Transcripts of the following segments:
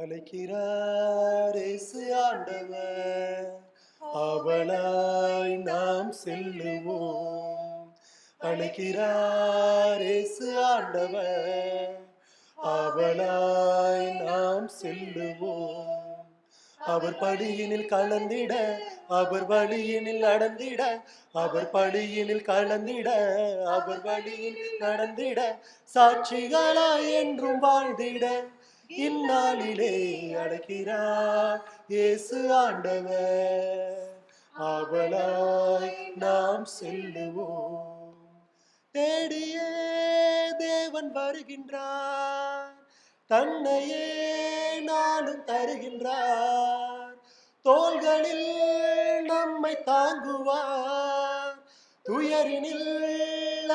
அழைக்கிறார் இயேசு ஆண்டவர், அவளாய் நாம் செல்லுவோம். அழைக்கிறார் இயேசு ஆண்டவர், அவளாய் நாம் செல்லுவோம். அவர் படியினில் கலந்திட, அவர் வழியினில் நடந்திட, அவர் படியினில் கலந்திட, அவர் வழியில் நடந்திட, சாட்சிகளாய் என்றும் வாழ்ந்திட இந்நாளிலே அழைக்கிறார் இயேசு ஆண்டவர், அவளாய் நாம் செல்லுவோம். தேடியே தேவன் வருகின்றார், தன்னையே நாளும் தருகின்றார். தோள்களில் நம்மை தாங்குவார், துயரினில்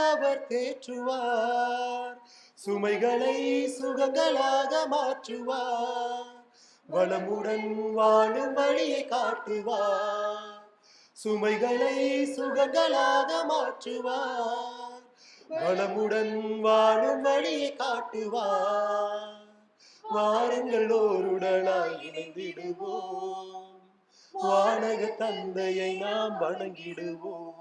அவர் தேற்றுவார். சுமைகளை சுகங்களாக மாற்றுவார், வளமுடன் வாழும் வழியை காட்டுவார். சுமைகளை சுகங்களாக மாற்றுவார், வளமுடன் வாழும் வழியை காட்டுவார். வாருங்கள் ஓருடலாய் இணைந்திடுவோம், வானக தந்தையை நாம் வணங்கிடுவோம்.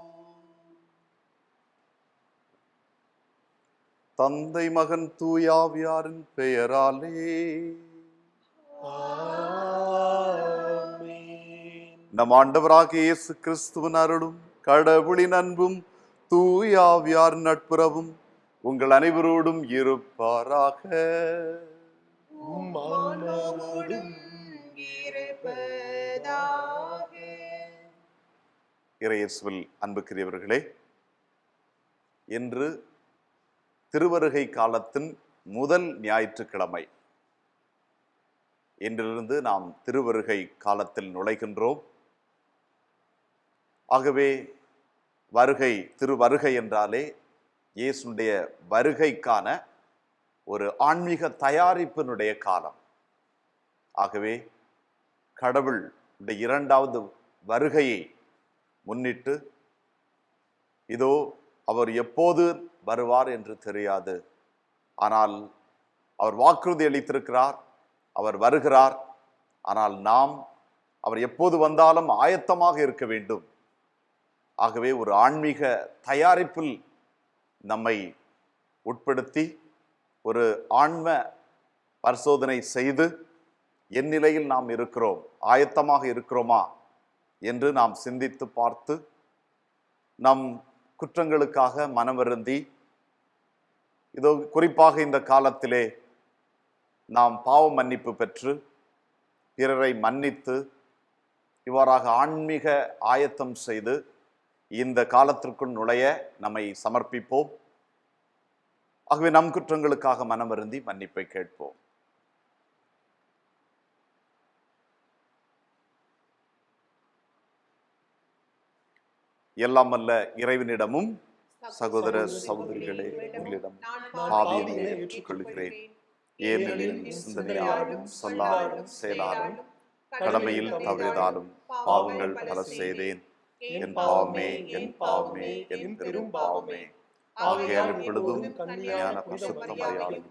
தந்தை மகன் தூயாவியாரின் பெயராலே ஆமென். நம் ஆண்டவராகிய இயேசு கிறிஸ்துவின் அருளும் கடவுளின் அன்பும் தூயாவியாரின் நட்புறவும் உங்கள் அனைவரோடும் இருப்பாராக. உம் ஆன்மாவோடும் இருப்பதாக. இறையேசுவில் அன்புக்குரியவர்களே, இன்று திருவருகை காலத்தின் முதல் ஞாயிற்றுக்கிழமை. இன்றிலிருந்து நாம் திருவருகை காலத்தில் நுழைகின்றோம். ஆகவே திருவருகை என்றாலே இயேசுடைய வருகைக்கான ஒரு ஆன்மீக தயாரிப்பினுடைய காலம். ஆகவே கடவுளுடைய இரண்டாவது வருகையை முன்னிட்டு, இதோ அவர் எப்போது வருவார் என்று தெரியாது, ஆனால் அவர் வாக்குறுதி அளித்திருக்கிறார், அவர் வருகிறார். ஆனால் நாம் அவர் எப்போது வந்தாலும் ஆயத்தமாக இருக்க வேண்டும். ஆகவே ஒரு ஆன்மீக தயாரிப்பில் நம்மை உட்படுத்தி ஒரு ஆன்ம பரிசோதனை செய்து என் நிலையில் நாம் இருக்கிறோம், ஆயத்தமாக இருக்கிறோமா என்று நாம் சிந்தித்து பார்த்து, நம் குற்றங்களுக்காக மனவருந்தி, இதோ குறிப்பாக இந்த காலத்திலே நாம் பாவ மன்னிப்பு பெற்று பிறரை மன்னித்து இவ்வாறாக ஆன்மீக ஆயத்தம் செய்து இந்த காலத்திற்குள் நுழைய நம்மை சமர்ப்பிப்போம். ஆகவே நம் குற்றங்களுக்காக மனவருந்தி மன்னிப்பை கேட்போம். எல்லாம் அல்ல இறைவனிடமும் சகோதர சகோதரிகளே உங்களிடம் பாவியனை ஏற்றுக்கொள்கிறேன். ஏனெனில் சிந்தனையாலும் சொல்லாலும் செயலாலும் கடமையில் தவறியதாலும் பாவங்கள் பல செய்தேன். என் பாவமே, என் பாவமே, என் பெரும் பாவமே. ஆகையால் இப்பொழுதும் ஞான பரிசுத்த மரியாதையும்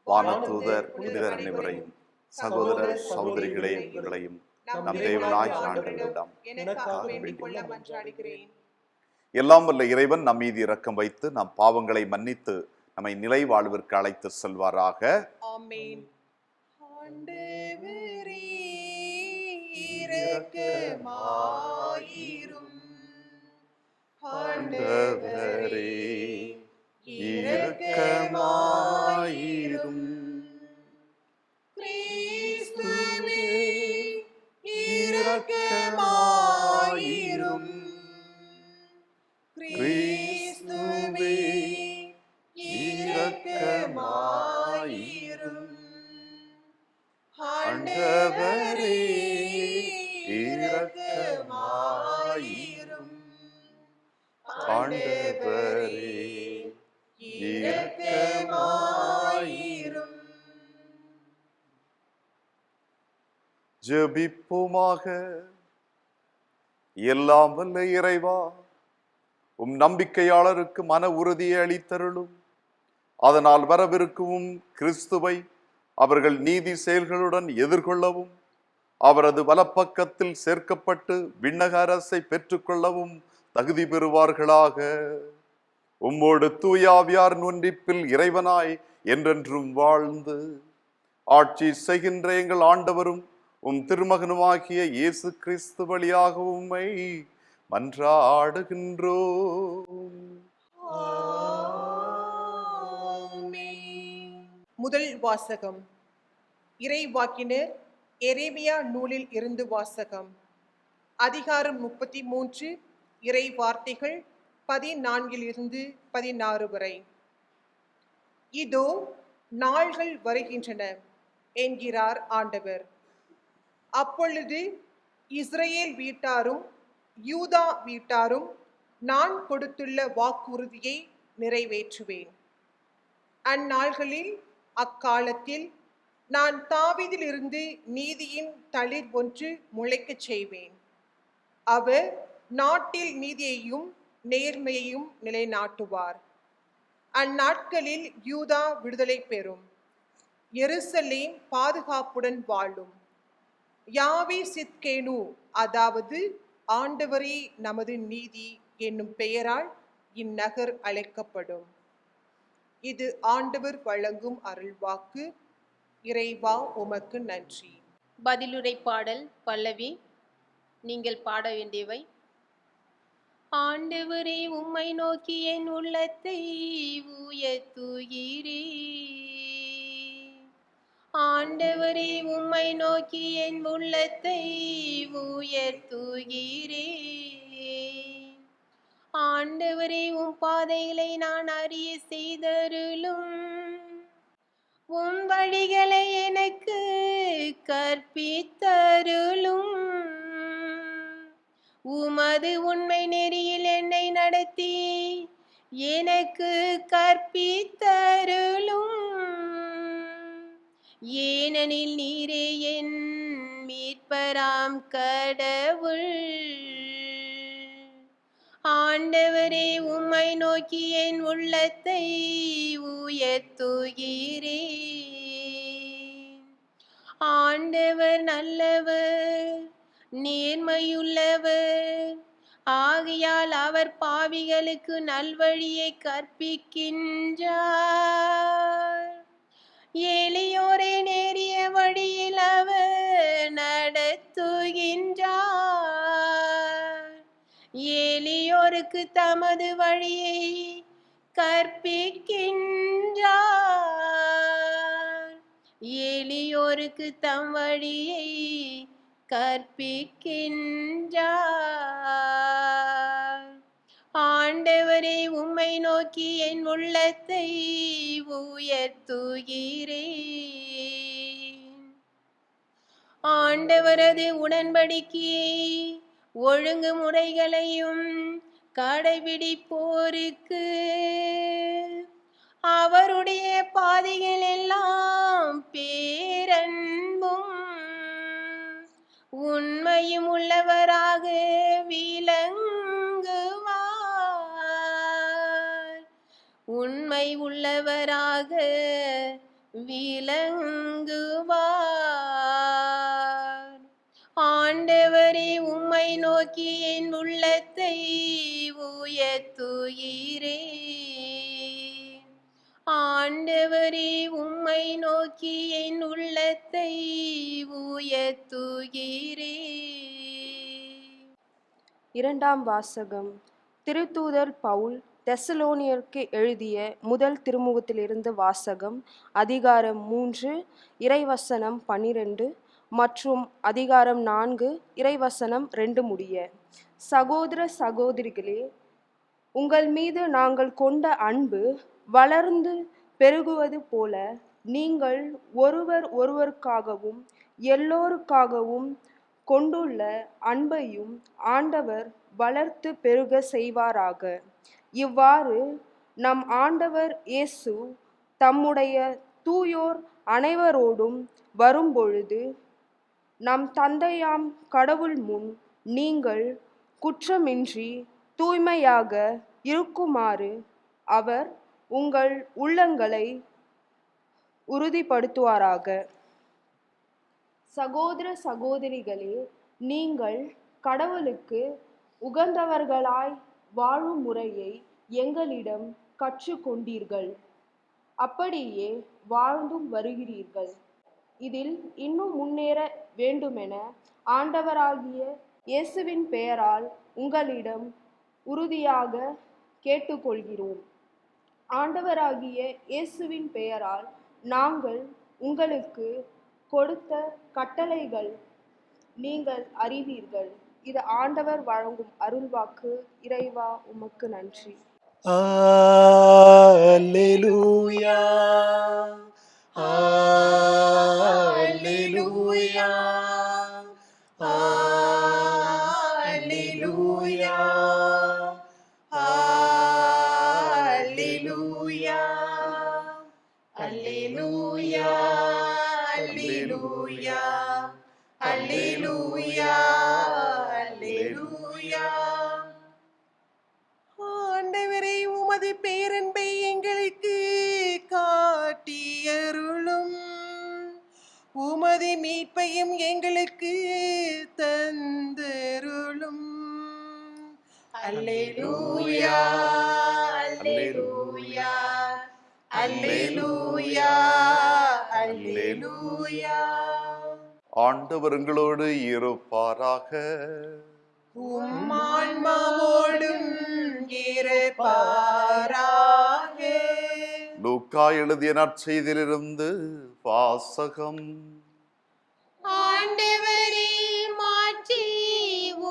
வானதூதர் புனிதர் அனைவரையும் சகோதர சகோதரிகளே உங்களையும் நம் தேவனாய் ஆண்டவரிடம் எல்லாம் வல்ல இறைவன் நம் மீது இரக்கம் வைத்து நம் பாவங்களை மன்னித்து நம்மை நிலை வாழ்விற்கு அழைத்து செல்வாராக. ஆமென். ஆண்டவரே இரக்கமாயிரும். ஆண்டவரே இரக்கமாயிரும். கிறிஸ்துவே இரக்கமாயிரும். கிறிஸ்துவே இரக்கமாயிரும். ஆண்டவரே இரக்கமாயிரும். ஆண்டவரே இரக்கமாயிரும். ஜெபிப்போமாக. எல்லாம் வல்ல இறைவா, உம் நம்பிக்கையாளருக்கு மன உறுதியை அளித்தருளும். அதனால் வரவிருக்கும் கிறிஸ்துவை அவர்கள் நீதி செயல்களுடன் எதிர்கொள்ளவும் அவரது வலப்பக்கத்தில் சேர்க்கப்பட்டு விண்ணக அரசை பெற்றுக்கொள்ளவும் தகுதி பெறுவார்களாக. உம்மோடு தூயாவியார் ஒன்றிப்பில் இறைவனாய் என்றென்றும் வாழ்ந்து ஆட்சி செய்கின்ற எங்கள் ஆண்டவரும் உம் திருமகனுமாகிய இயேசு கிறிஸ்து வழியாக உம்மை மன்றாடுகின்றோம். முதல் வாசகம். இறைவாக்கினர் எரேமியா நூலில் இருந்து வாசகம். அதிகாரம் 33, இறை வார்த்தைகள் 14 வரை. இதோ நாள்கள் வருகின்றன என்கிறார் ஆண்டவர். அப்பொழுது இஸ்ரேல் வீட்டாரும் யூதா வீட்டாரும் நான் கொடுத்துள்ள வாக்குறுதியை நிறைவேற்றுவேன். அந்நாள்களில் அக்காலத்தில் நான் தாவீதிலிருந்து நீதியின் தளிர் ஒன்று முளைக்கச் செய்வேன். அவர் நாட்டில் நீதியையும் நேர்மையையும் நிலைநாட்டுவார். அந்நாட்களில் யூதா விடுதலை பெறும், எருசலேம் பாதுகாப்புடன் வாழும். யாவே சித்கேனு, அதாவது ஆண்டவரே நமது நீதி என்னும் பெயரால் இந்நகர் அழைக்கப்படும். இது ஆண்டவர் வழங்கும் அருள்வாக்கு. இறைவா உமக்கு நன்றி. பதிலுரை பாடல் பல்லவி. நீங்கள் பாட வேண்டியவை: ஆண்டவரே உம்மை நோக்கி என் உள்ளத்தை உயர்த்துகிறே, ஆண்டவரே உம்மை நோக்கி என் உள்ளத்தை உயர்த்துகிறே. ஆண்டவரே உம் பாதைகளை நான் அறிய செய்தருளும், உம் வழிகளை எனக்கு கற்பித்தருளும். உமது உண்மை நெறியில் என்னை நடத்தி எனக்கு கற்பித்தருளும். ஏனெனில் நீரே என் மீட்பராம் கடவுள். ஆண்டவரே உம்மை நோக்கி என் உள்ளத்தை உயர்த்துகிறே. ஆண்டவர் நல்லவர், நேர்மையுள்ளவர். ஆகையால் அவர் பாவிகளுக்கு நல்வழியை கற்பிக்கின்றார். எளியோரை நேரிய வழியில் அவர் நடத்துகின்றார். எளியோருக்கு தமது வழியை கற்பிக்கின்றார். எளியோருக்கு தம் வழியை கற்பிக்கின்றார். ஆண்டவரே உம்மை நோக்கி என் உள்ளத்தை உயர்த்துகிறேன். ஆண்டவரது உடன்படிக்கையை ஒழுங்குமுறைகளையும் கடைபிடிப்போருக்கு அவருடைய பாதைகள் எல்லாம் பேரன்பும் உண்மையும் உள்ளவராக விளங்குவார். உண்மை உள்ளவராக விளங்குவார். ஆண்டவரே உம்மை நோக்கி என் உள்ளத்தை உயர்த்துகிறேன். ஆண்டவரே உம்மை நோக்கி என் உள்ளத்தை உயர்த்துகிறேன். இரண்டாம் வாசகம். திருத்தூதர் பவுல் தெசலோனியருக்கு எழுதிய முதல் திருமுகத்திலிருந்து வாசகம். அதிகாரம் 3 இறைவசனம் 12 மற்றும் அதிகாரம் 4 இறைவசனம் 2 முடிய. சகோதர சகோதரிகளே, உங்கள் மீது நாங்கள் கொண்ட அன்பு வளர்ந்து பெருகுவது போல நீங்கள் ஒருவர் ஒருவருக்காகவும் எல்லோருக்காகவும் கொண்டுள்ள அன்பையும் ஆண்டவர் வளர்த்து பெருக செய்வாராக. இவ்வாறு நம் ஆண்டவர் இயேசு தம்முடைய தூயோர் அனைவரோடும் வரும்பொழுது நம் தந்தையாம் கடவுள் முன் நீங்கள் குற்றமின்றி தூய்மையாக இருக்குமாறு அவர் உங்கள் உள்ளங்களை உறுதிப்படுத்துவாராக. சகோதர சகோதரிகளே, நீங்கள் கடவுளுக்கு உகந்தவர்களாய் வாழும் முறையை எங்களிடம் கற்றுக்கொண்டீர்கள். அப்படியே வாழ்ந்தும் வருகிறீர்கள். இதில் இன்னும் முன்னேற வேண்டுமென ஆண்டவராகிய இயேசுவின் பெயரால் உங்களிடம் உறுதியாக கேட்டுக்கொள்கிறோம். ஆண்டவராகிய இயேசுவின் பெயரால் நாங்கள் உங்களுக்கு கொடுத்த கட்டளைகள் நீங்கள் அறிவீர்கள். இது ஆண்டவர் வழங்கும் அருள்வாக்கு. இறைவா, உமக்கு நன்றி. அல்லேலூயா, அல்லேலூயா, அல்லேலூயா, அல்லேலூயா, அல்லேலூயா, அல்லேலூயா, அல்லேலூயா, அல்லேலூயா. ஆண்டவரே, உமது பேரன்பை எங்களுக்கு காட்டியருளும். உமது மீட்பையும் எங்களுக்கு தந்தருளும். அல்லேலூயா, அல்லேலூயா, அல்லேலூயா, அல்லேலூயா. ஆண்டவர் உங்களோடு இருப்பாராக. உம்மான்மாவோடும் இருப்பாராக. லூக்கா எழுதிய நற்செய்தியிலிருந்து வாசகம். ஆண்டவரே, மாட்சி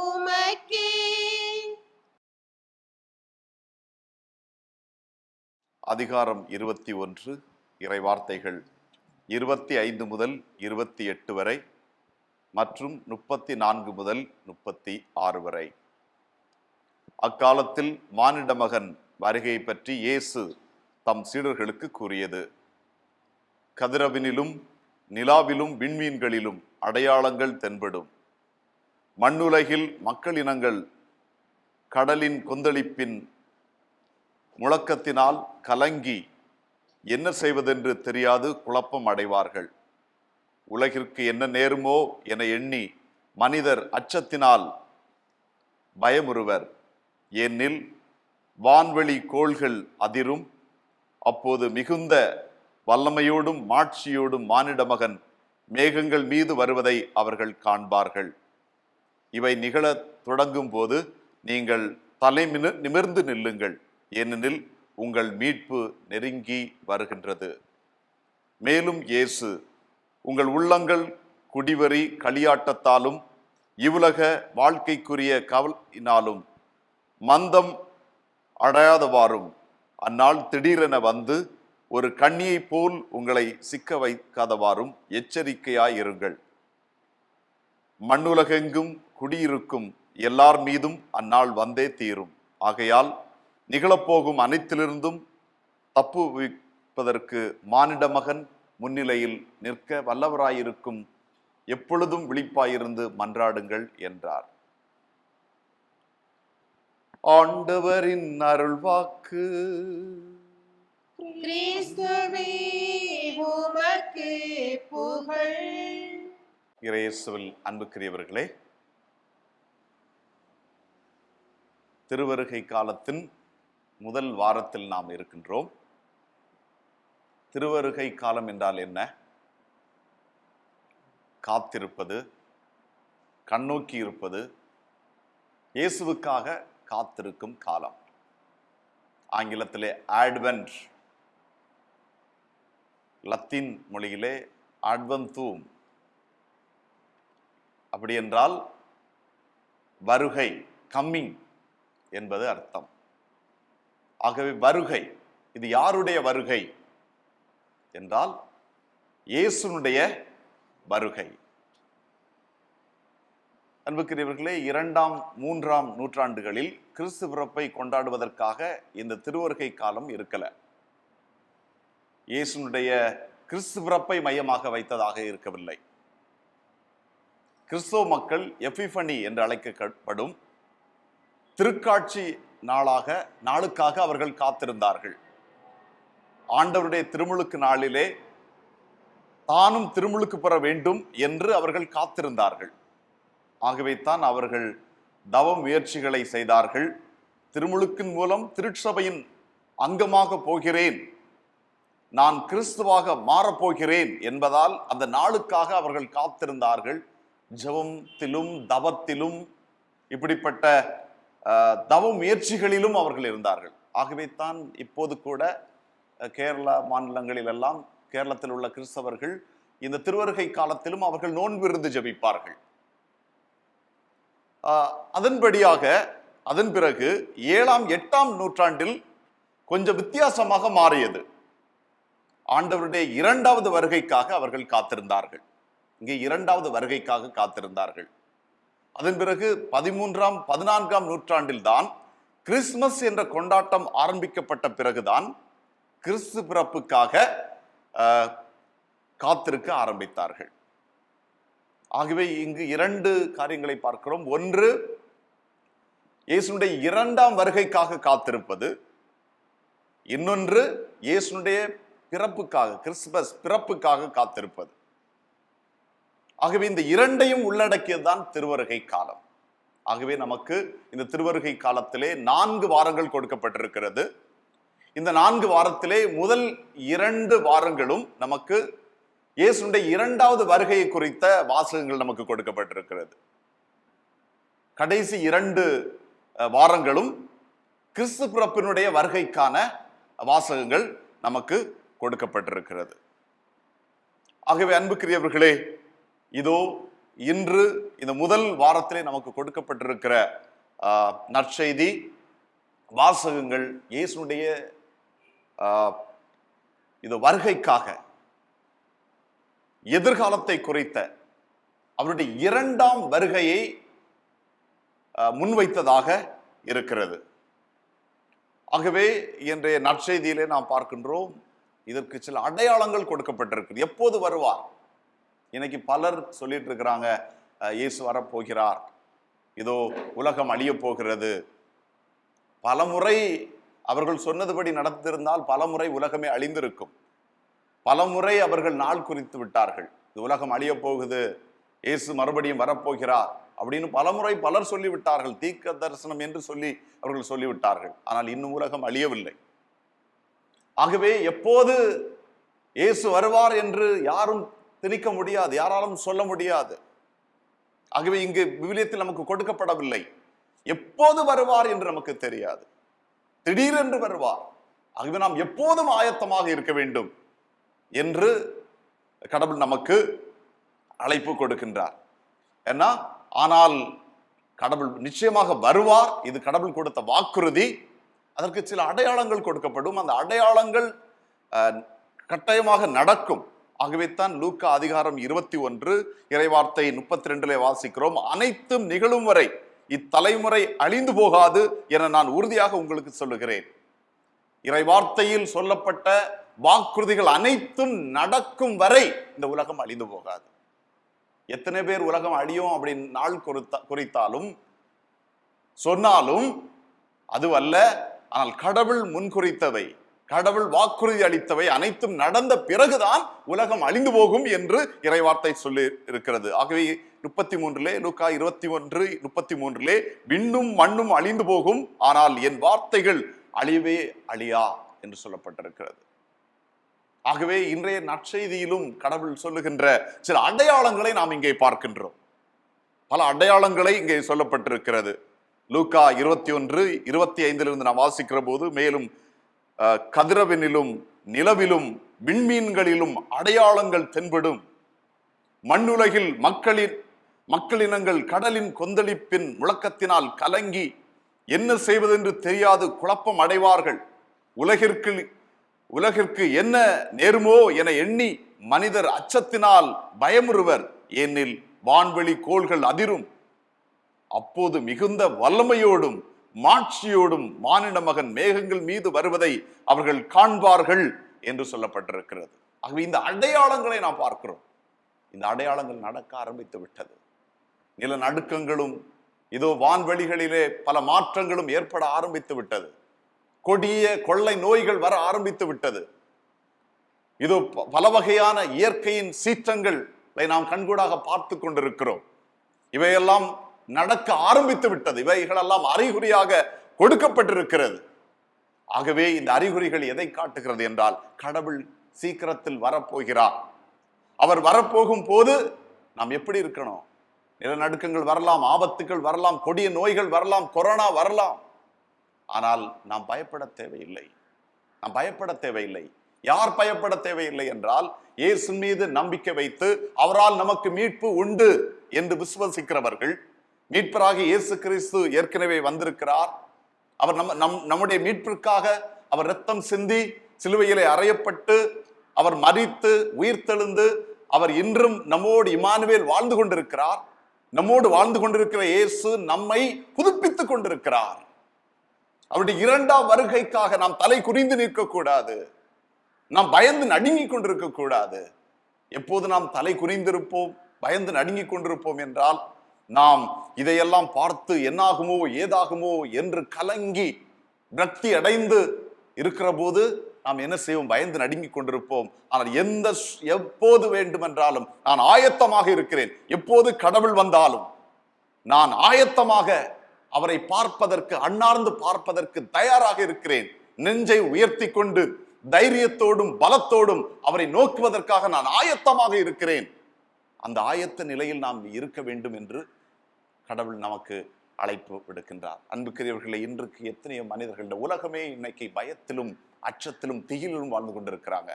உமக்கே. அதிகாரம் 21, இறைவார்த்தைகள் 25 முதல் 28 வரை மற்றும் 34 முதல் 36 வரை. அக்காலத்தில் மானிட மகன் வருகை பற்றி இயேசு தம் சீடர்களுக்கு கூறியது: கதிரவினிலும் நிலாவிலும் விண்மீன்களிலும் அடையாளங்கள் தென்படும். மண்ணுலகில் மக்களினங்கள் கடலின் கொந்தளிப்பின் முழக்கத்தினால் கலங்கி என்ன செய்வதென்று தெரியாது குழப்பம் அடைவார்கள். உலகிற்கு என்ன நேருமோ என எண்ணி மனிதர் அச்சத்தினால் பயமுறுவர். ஏனெனில் வான்வெளி கோள்கள் அதிரும். அப்போது மிகுந்த வல்லமையோடும் மாட்சியோடும் மானிட மகன் மேகங்கள் மீது வருவதை அவர்கள் காண்பார்கள். இவை நிகழத் தொடங்கும் போது நீங்கள் தலை நிமிர்ந்து நில்லுங்கள், ஏனெனில் உங்கள் மீட்பு நெருங்கி வருகின்றது. மேலும் இயேசு, உங்கள் உள்ளங்கள் குடிவரி களியாட்டத்தாலும் இவ்வுலக வாழ்க்கைக்குரிய கவலையினாலும் மந்தம் அடையாதவாறும் அந்நாள் திடீரென வந்து ஒரு கண்ணியை போல் உங்களை சிக்க வைக்காதவாறும் எச்சரிக்கையாயிருங்கள். மண்ணுலகெங்கும் குடியிருக்கும் எல்லார் மீதும் அந்நாள் வந்தே தீரும். ஆகையால் நிகழப்போகும் அனைத்திலிருந்தும் தப்புவிப்பதற்கு மானிட மகன் முன்னிலையில் நிற்க வல்லவராயிருக்கும். எப்பொழுதும் விழிப்பாயிருந்து மன்றாடுங்கள் என்றார். ஆண்டவரின் அருள்வாக்கு. கிறிஸ்துவே, உமக்கு புகழ். இயேசுவில் அன்புக்குரியவர்களே, திருவருகை காலத்தின் முதல் வாரத்தில் நாம் இருக்கின்றோம். திருவருகை காலம் என்றால் என்ன? காத்திருப்பது, கண்ணோக்கி இருப்பது, இயேசுவுக்காக காத்திருக்கும் காலம். ஆங்கிலத்திலே ஆட்வென்ட், லத்தீன் மொழியிலே அட்வென்தூம். அப்படி என்றால் வருகை, கம்மிங் என்பது அர்த்தம். ஆகவே வருகை, இது யாருடைய வருகை என்றால் இயேசுனுடைய வருகை. அன்புக்குரியவர்களே, 2ஆம் 3ஆம் நூற்றாண்டுகளில் கிறிஸ்து பிறப்பை கொண்டாடுவதற்காக இந்த திருவருகை காலம் இருக்கல. இயேசுனுடைய கிறிஸ்து பிறப்பை மையமாக வைத்ததாக இருக்கவில்லை. கிறிஸ்தவ மக்கள் எபிஃபனி என்று அழைக்கப்படும் திருக்காட்சி நாளுக்காக அவர்கள் காத்திருந்தார்கள். ஆண்டவருடைய திருமுழுக்கு நாளிலே தானும் திருமுழுக்கு பெற வேண்டும் என்று அவர்கள் காத்திருந்தார்கள். ஆகவே தான் அவர்கள் தவ முயற்சிகளை செய்தார்கள். திருமுழுக்கின் மூலம் திருச்சபையின் அங்கமாக போகிறேன், நான் கிறிஸ்துவாக மாறப்போகிறேன் என்பதால் அந்த நாளுக்காக அவர்கள் காத்திருந்தார்கள். ஜெபத்திலும் தவத்திலும் இப்படிப்பட்ட தவ முயற்சிகளிலும் அவர்கள் இருந்தார்கள். ஆகவே தான் இப்போது கூட கேரளா மாநிலங்களில் எல்லாம், கேரளத்தில் உள்ள கிறிஸ்தவர்கள் இந்த திருவருகை காலத்திலும் அவர்கள் நோன்பிருந்து ஜெபிப்பார்கள். அதன்படியாக அதன் பிறகு 7ஆம் 8ஆம் நூற்றாண்டில் கொஞ்சம் வித்தியாசமாக மாறியது. ஆண்டவருடைய 2வது வருகைக்காக அவர்கள் காத்திருந்தார்கள். இங்கே 2வது வருகைக்காக காத்திருந்தார்கள். அதன் பிறகு 13ஆம் 14ஆம் நூற்றாண்டில் தான் கிறிஸ்துமஸ் என்ற கொண்டாட்டம் ஆரம்பிக்கப்பட்ட பிறகுதான் கிறிஸ்து பிறப்புக்காக காத்திருக்க ஆரம்பித்தார்கள். ஆகவே இங்கு 2 காரியங்களை பார்க்கிறோம். ஒன்று, இயேசுனுடைய 2ஆம் வருகைக்காக காத்திருப்பது. இன்னொன்று, இயேசுனுடைய பிறப்புக்காக, கிறிஸ்துமஸ் பிறப்புக்காக காத்திருப்பது. ஆகவே இந்த 2ஐயும் உள்ளடக்கியதுதான் திருவருகை காலம். ஆகவே நமக்கு இந்த திருவருகை காலத்திலே 4 வாரங்கள் கொடுக்கப்பட்டிருக்கிறது. இந்த 4 வாரத்திலே முதல் 2 வாரங்களும் நமக்கு இயேசுனுடைய 2வது வருகையை குறித்த வாசகங்கள் நமக்கு கொடுக்கப்பட்டிருக்கிறது. கடைசி 2 வாரங்களும் கிறிஸ்து பிறப்பினுடைய வருகைக்கான வாசகங்கள் நமக்கு கொடுக்கப்பட்டிருக்கிறது. ஆகவே அன்புக்குரியவர்களே, இதோ இன்று இந்த முதல் வாரத்திலே நமக்கு கொடுக்கப்பட்டிருக்கிற நற்செய்தி வாசகங்கள் இயேசுனுடைய இது வருகைக்காக, எதிர்காலத்தை குறித்த அவருடைய 2ஆம் வருகையை முன்வைத்ததாக இருக்கிறது. ஆகவே இன்றைய நற்செய்தியிலே நாம் பார்க்கின்றோம், இதற்கு சில அடையாளங்கள் கொடுக்கப்பட்டிருக்கு. எப்போது வருவார்? இன்னைக்கு பலர் சொல்லிட்டு இருக்கிறாங்க, இயேசு வரப்போகிறார், இதோ உலகம் அழிய போகிறது. பலமுறை அவர்கள் சொன்னதுபடி நடந்திருந்தால் பலமுறை உலகமே அழிந்திருக்கும். பலமுறை அவர்கள் நாள் குறித்து விட்டார்கள், இது உலகம் அழிய போகுது, இயேசு மறுபடியும் வரப்போகிறார் அப்படின்னு பலமுறை பலர் சொல்லிவிட்டார்கள். தீர்க்க தரிசனம் என்று சொல்லி அவர்கள் சொல்லிவிட்டார்கள். ஆனால் இன்னும் உலகம் அழியவில்லை. ஆகவே எப்போது இயேசு வருவார் என்று யாரும் திணிக்க முடியாது, யாராலும் சொல்ல முடியாது. ஆகவே இங்கு விவிலியத்தில் நமக்கு கொடுக்கப்படவில்லை. எப்போது வருவார் என்று நமக்கு தெரியாது, திடீரென்று வருவார். ஆகவே நாம் எப்போதும் ஆயத்தமாக இருக்க வேண்டும் என்று கடவுள் நமக்கு அழைப்பு கொடுக்கின்றார். ஏன்னா, ஆனால் கடவுள் நிச்சயமாக வருவார், இது கடவுள் கொடுத்த வாக்குறுதி. அதற்கு சில அடையாளங்கள் கொடுக்கப்படும், அந்த அடையாளங்கள் கட்டாயமாக நடக்கும். ஆகவே தான் லூக்கா அதிகாரம் 21 இறைவார்த்தை 32 வாசிக்கிறோம், அனைத்தும் நிகழும் வரை இத்தலைமுறை அழிந்து போகாது என நான் உறுதியாக உங்களுக்கு சொல்லுகிறேன். இறைவார்த்தையில் சொல்லப்பட்ட வாக்குறுதிகள் அனைத்தும் நடக்கும் வரை இந்த உலகம் அழிந்து போகாது. எத்தனை பேர் உலகம் அழியும் அப்படின்னு நாள் குறித்தாலும் சொன்னாலும் அதுவல்ல. ஆனால் கடவுள் முன்குறித்தவை, கடவுள் வாக்குறுதி அளித்தவை அனைத்தும் நடந்த பிறகுதான் உலகம் அழிந்து போகும் என்று இறைவார்த்தை சொல்லி இருக்கிறது. ஆகவே 33 லூக்கா 21:33 விண்ணும் மண்ணும் அழிந்து போகும், ஆனால் என் வார்த்தைகள் அழியவே அழியா என்று சொல்லப்பட்டிருக்கிறது. ஆகவே இன்றைய நற்செய்தியிலும் கடவுள் சொல்லுகின்ற சில அடையாளங்களை நாம் இங்கே பார்க்கின்றோம். பல அடையாளங்களை இங்கே சொல்லப்பட்டிருக்கிறது. லூக்கா 21:25 நாம் வாசிக்கிற போது, மேலும் கதிரவனிலும் நிலவிலும் விண்மீன்களிலும் அடையாளங்கள் தென்படும், மண்ணுலகில் மக்களினங்கள் கடலின் கொந்தளிப்பின் முழக்கத்தினால் கலங்கி என்ன செய்வதென்று தெரியாது குழப்பம் அடைவார்கள். உலகிற்கு என்ன நேருமோ என எண்ணி மனிதர் அச்சத்தினால் பயமுறுவர், ஏனெனில் வான்வெளி கோள்கள் அதிரும். அப்போது மிகுந்த வல்லமையோடும் மாட்சியோடும் மானிட மகன் மேகங்கள் மீது வருவதை அவர்கள் காண்பார்கள் என்று சொல்லப்பட்டிருக்கிறது. ஆகவே இந்த அடையாளங்களை நாம் பார்க்கிறோம். இந்த அடையாளங்கள் நடக்க ஆரம்பித்து விட்டது. நிலநடுக்கங்களும் இதோ வான்வெளிகளிலே பல மாற்றங்களும் ஏற்பட ஆரம்பித்து விட்டது. கொடிய கொள்ளை நோய்கள் வர ஆரம்பித்து விட்டது. இது பல வகையான இயற்கையின் சீற்றங்களை நாம் கண்கூடாக பார்த்து கொண்டிருக்கிறோம். இவையெல்லாம் நடக்க ஆரம்பித்து விட்டது. இவைகளெல்லாம் அறிகுறியாக கொடுக்கப்பட்டிருக்கிறது. ஆகவே இந்த அறிகுறிகள் எதை காட்டுகிறது என்றால், கடவுள் சீக்கிரத்தில் வரப்போகிறார். அவர் வரப்போகும் போது நாம் எப்படி இருக்கணும்? நிலநடுக்கங்கள் வரலாம், ஆபத்துகள் வரலாம், கொடிய நோய்கள் வரலாம், கொரோனா வரலாம். ஆனால் நாம் பயப்பட தேவையில்லை. நாம் பயப்பட தேவையில்லை. யார் பயப்பட தேவையில்லை என்றால், இயேசு மீது நம்பிக்கை வைத்து அவரால் நமக்கு மீட்பு உண்டு என்று விசுவசிக்கிறவர்கள். மீட்பராக இயேசு கிறிஸ்து ஏற்கனவே வந்திருக்கிறார். அவர் நம்முடைய மீட்பிற்காக அவர் இரத்தம் சிந்தி சிலுவையிலே அறையப்பட்டு அவர் மரித்து உயிர்த்தெழுந்து அவர் இன்றும் நம்மோடு இம்மானுவேல் வாழ்ந்து கொண்டிருக்கிறார். நம்மோடு வாழ்ந்து கொண்டிருக்கிற இயேசு நம்மை புதுப்பித்துக் கொண்டிருக்கிறார். அவருடைய இரண்டாம் வருகைக்காக நாம் தலை குறிந்து நிற்கக்கூடாது. நாம் பயந்து நடுங்கிக் கொண்டிருக்க கூடாது. எப்போது நாம் தலை குறிந்திருப்போம், பயந்து நடுங்கிக் கொண்டிருப்போம் என்றால், நாம் இதையெல்லாம் பார்த்து என்னாகுமோ ஏதாகுமோ என்று கலங்கி விரக்தி அடைந்து இருக்கிற போது நாம் என்ன செய்வோம்? பயந்து நடுங்கிக் கொண்டிருப்போம். ஆனால் எப்போது வேண்டுமென்றாலும் நான் ஆயத்தமாக இருக்கிறேன். எப்போது கடவுள் வந்தாலும் நான் ஆயத்தமாக அவரை பார்ப்பதற்கு, அண்ணார்ந்து பார்ப்பதற்கு தயாராக இருக்கிறேன். நெஞ்சை உயர்த்தி கொண்டு தைரியத்தோடும் பலத்தோடும் அவரை நோக்குவதற்காக நான் ஆயத்தமாக இருக்கிறேன். அந்த ஆயத்த நிலையில் நாம் இருக்க வேண்டும் என்று கடவுள் நமக்கு அழைப்பு விடுக்கின்றார். அன்புக்குரியவர்களே, இன்றைக்கு எத்தனையோ மனிதர்கள், இந்த உலகமே இன்னைக்கு பயத்திலும் அச்சத்திலும் திகிலும் வாழ்ந்து கொண்டிருக்கிறாங்க.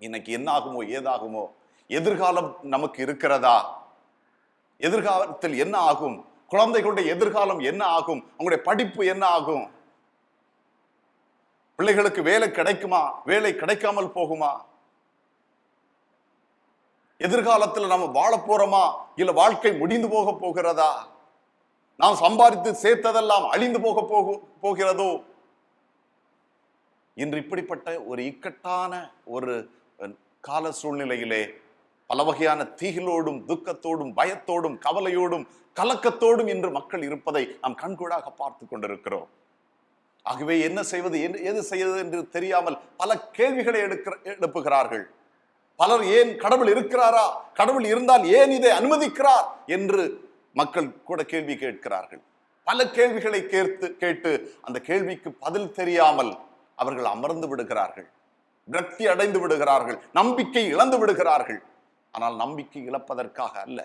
இன்னைக்கு என்ன ஆகுமோ ஏதாகுமோ, எதிர்காலம் நமக்கு இருக்கிறதா, எதிர்காலத்தில் என்ன ஆகும், குழந்தைகளுடைய எதிர்காலம் என்ன ஆகும், அவங்களுடைய படிப்பு என்ன ஆகும், பிள்ளைகளுக்கு வேலை கிடைக்குமா, வேலை கிடைக்காமல் போகுமா, எதிர்காலத்தில் நம்ம வாழ போறோமா, இல்ல வாழ்க்கை முடிந்து போக போகிறதா, நாம் சம்பாதித்து சேர்த்ததெல்லாம் அழிந்து போகிறதோ? இன்று இப்படிப்பட்ட ஒரு இக்கட்டான ஒரு கால சூழ்நிலையிலே பல வகையான தீகிலோடும் துக்கத்தோடும் பயத்தோடும் கவலையோடும் கலக்கத்தோடும் இன்று மக்கள் இருப்பதை நாம் கண்கூடாக பார்த்து கொண்டிருக்கிறோம். ஆகவே என்ன செய்வது, எது செய்வது என்று தெரியாமல் பல கேள்விகளை எழுப்புகிறார்கள். பலர் ஏன் கடவுள் இருக்கிறாரா, கடவுள் இருந்தால் ஏன் இதை அனுமதிக்கிறார் என்று மக்கள் கூட கேள்வி கேட்கிறார்கள். பல கேள்விகளை கேட்டு அந்த கேள்விக்கு பதில் தெரியாமல் அவர்கள் அமர்ந்து விடுகிறார்கள், விரக்தி அடைந்து விடுகிறார்கள், நம்பிக்கை இழந்து விடுகிறார்கள். ஆனால் நம்பிக்கை இழப்பதற்காக அல்ல.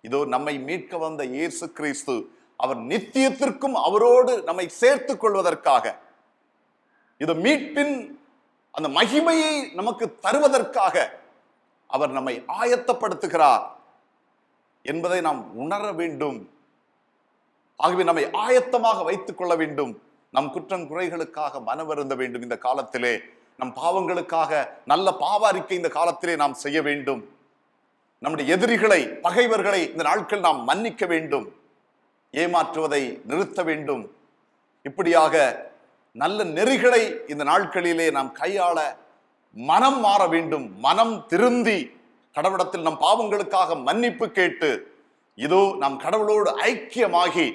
இதோ நம்மை மீட்க வந்த இயேசு கிறிஸ்து அவர் நித்தியத்திற்கும் அவரோடு நம்மை சேர்த்துக் கொள்வதற்காக, இது மீட்பின் அந்த மகிமையை நமக்கு தருவதற்காக அவர் நம்மை ஆயத்தப்படுத்துகிறார் என்பதை நாம் உணர வேண்டும். ஆகவே நம்மை ஆயத்தமாக வைத்துக் கொள்ள வேண்டும். நம் குற்றம் குறைகளுக்காக மனவருந்த வேண்டும். இந்த காலத்திலே நம் பாவங்களுக்காக நல்ல பாவ அறிக்கை இந்த காலத்திலே நாம் செய்ய வேண்டும். நம்முடைய எதிரிகளை, பகைவர்களை இந்த நாட்கள் நாம் மன்னிக்க வேண்டும். ஏமாற்றுவதை நிறுத்த வேண்டும். இப்படியாக நல்ல நெறிகளை இந்த நாட்களிலே நாம் கையாள மனம் மாற வேண்டும். மனம் திருந்தி கடவுளத்தில் நம் பாவங்களுக்காக மன்னிப்பு கேட்டு இதோ நாம் கடவுளோடு ஐக்கியமாகி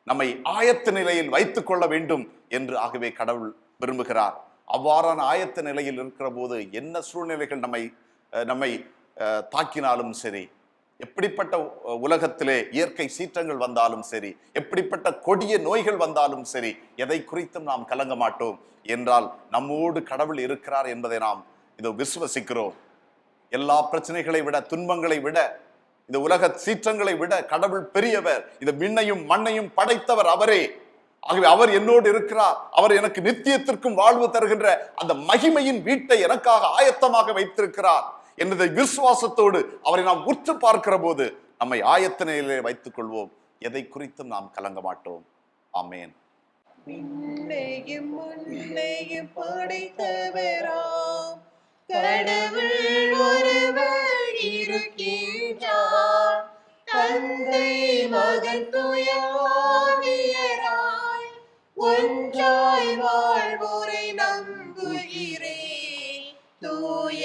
நம்மை ஆயத்த நிலையில் வைத்துக் கொள்ள வேண்டும் என்று ஆகவே கடவுள் விரும்புகிறார். அவ்வாறான ஆயத்த நிலையில் இருக்கிற போது என்ன சூழ்நிலைகள் நம்மை தாக்கினாலும் சரி, எப்படிப்பட்ட உலகத்திலே இயற்கை சீற்றங்கள் வந்தாலும் சரி, எப்படிப்பட்ட கொடிய நோய்கள் வந்தாலும் சரி, எதை குறித்தும் நாம் கலங்க மாட்டோம். என்றால் நம்மோடு கடவுள் இருக்கிறார் என்பதை நாம் இதோ விசுவசிக்கிறோம். எல்லா பிரச்சனைகளை விட, துன்பங்களை விட, இந்த உலக சீற்றங்களை விட கடவுள் பெரியவர். இந்த விண்ணையும் மண்ணையும் படைத்தவர் அவரே. ஆகவே அவர் என்னோடு இருக்கிறார். அவர் எனக்கு நித்தியத்திற்கும் வாழ்வு தருகின்ற அந்த மகிமையின் வீட்டை எனக்காக ஆயத்தமாக வைத்திருக்கிறார் என்பதை விசுவாசத்தோடு அவரை நாம் உற்று பார்க்கிற போது நம்மை ஆயத்த நிலையிலே வைத்துக் கொள்வோம். எதை குறித்தும் நாம் கலங்க மாட்டோம். ஆமேன். விண்ணையும் மண்ணையும் படைத்தவராம் கடவுள் ஒருவர் இருக்கின்றார். தந்தை மகன் தூய ஆவியராய் ஒன்றாய் வாழ்வோரை நம்புகிறேன். தூய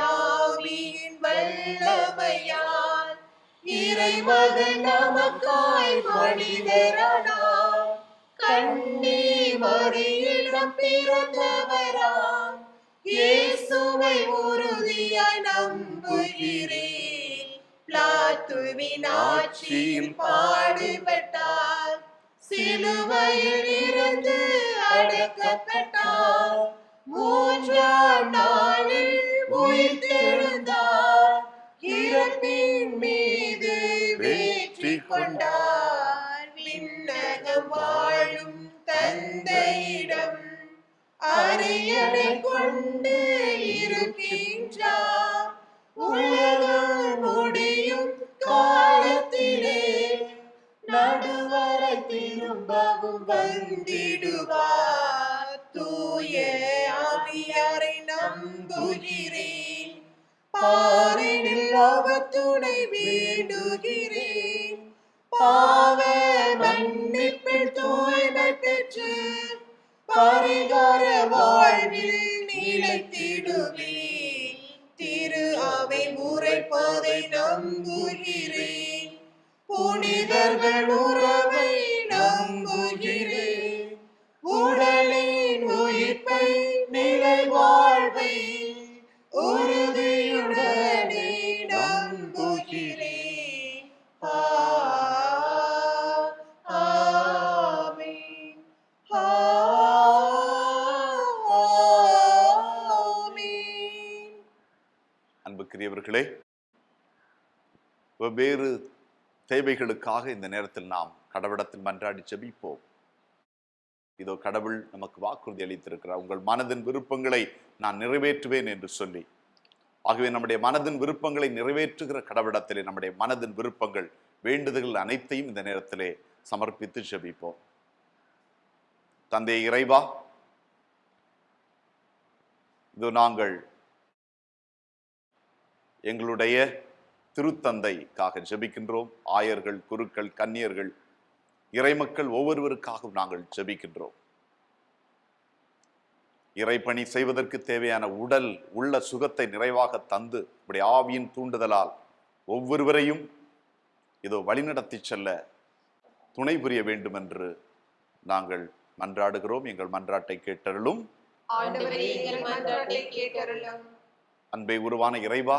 ஆவியின் வல்லமையால் இறைமகன் நமக்காய் மனிதரானார். கன்னி மரியிடம் பிறந்தவராம் இயேசுவை உறுதியாய் நம்புகிறேன். பிலாத்துவின் ஆட்சியில் பாடுபட்டார், சிலுவையில் இருந்து அடக்கப்பட்டார், மூன்றாம் நாளில் உயிர்த்தெழுந்தார், இறப்பின் மீது வெற்றி கொண்டார். விண்ணகம் வாழும் தந்தையிடம் அரியணை கொண்டு இருக்கின்றார், உலகம் முடியும் காலத்திலே நடுவரை திரும்பவும் வந்திடுவார். தூய ஆவியாரை நம்புகிறேன், பாரினில் அவர் துணை வேண்டுகிறேன், பாவ மன்னிப்பில் தூய்மை பெற்று பரிகார வாழ்வில் நிலைத்திடுவேன். திரு அவை உரைப்பதை நம்புகிறேன், புனிதர்கள் உறவை நம்புகிறேன், உடலின் உயிர்ப்பை நிலை வாழ்வை உறுதியுடனே நம்புகிறேன். ஆமென். ஆமென். அன்புக்குரியவர்களே, வெவ்வேறு தேவைகளுக்காக இந்த நேரத்தில் நாம் கடவுளிடத்தில் மன்றாடி ஜெபிப்போம். இதோ கடவுள் நமக்கு வாக்குறுதி அளித்திருக்கிறார், உங்கள் மனதின் விருப்பங்களை நான் நிறைவேற்றுவேன் என்று சொல்லி. ஆகவே நம்முடைய மனதின் விருப்பங்களை நிறைவேற்றுகிற கடவுளிடத்திலே நம்முடைய மனதின் விருப்பங்கள், வேண்டுதல்கள் அனைத்தையும் இந்த நேரத்திலே சமர்ப்பித்து ஜெபிப்போம். தந்தை இறைவா, இதோ நாங்கள் எங்களுடைய திருத்தந்தைக்காக ஜெபிக்கின்றோம். ஆயர்கள், குருக்கள், கன்னியர்கள், இறைமக்கள் ஒவ்வொருவருக்காகவும் நாங்கள் ஜெபிக்கின்றோம். இறைப்பணி செய்வதற்கு தேவையான உடல் உள்ள சுகத்தை நிறைவாக தந்து இப்படி ஆவியின் தூண்டுதலால் ஒவ்வொருவரையும் இதோ வழிநடத்தி செல்ல துணை புரிய வேண்டும் என்று நாங்கள் மன்றாடுகிறோம். எங்கள் மன்றாட்டை கேட்டருளும். அன்பை உருவான இறைவா,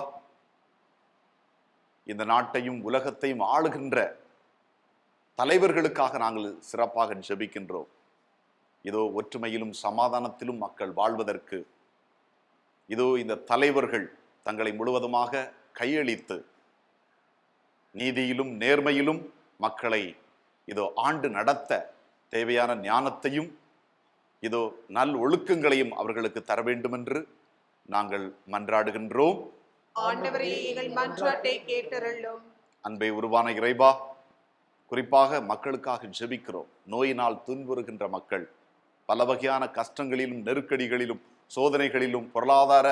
இந்த நாட்டையும் உலகத்தையும் ஆளுகின்ற தலைவர்களுக்காக நாங்கள் சிறப்பாக ஜெபிக்கின்றோம். இதோ ஒற்றுமையிலும் சமாதானத்திலும் மக்கள் வாழ்வதற்கு இதோ இந்த தலைவர்கள் தங்களை முழுவதுமாக கையளித்து நீதியிலும் நேர்மையிலும் மக்களை இதோ ஆண்டு நடத்த தேவையான ஞானத்தையும் இதோ நல் ஒழுக்கங்களையும் அவர்களுக்கு தர வேண்டும் என்று நாங்கள் மன்றாடுகின்றோம். அன்பை உருவான இறைவா, குறிப்பாக மக்களுக்காக ஜெபிக்கிறோம். நோயினால் துன்புறுகின்ற மக்கள், பல வகையான கஷ்டங்களிலும் நெருக்கடிகளிலும் சோதனைகளிலும் பொருளாதார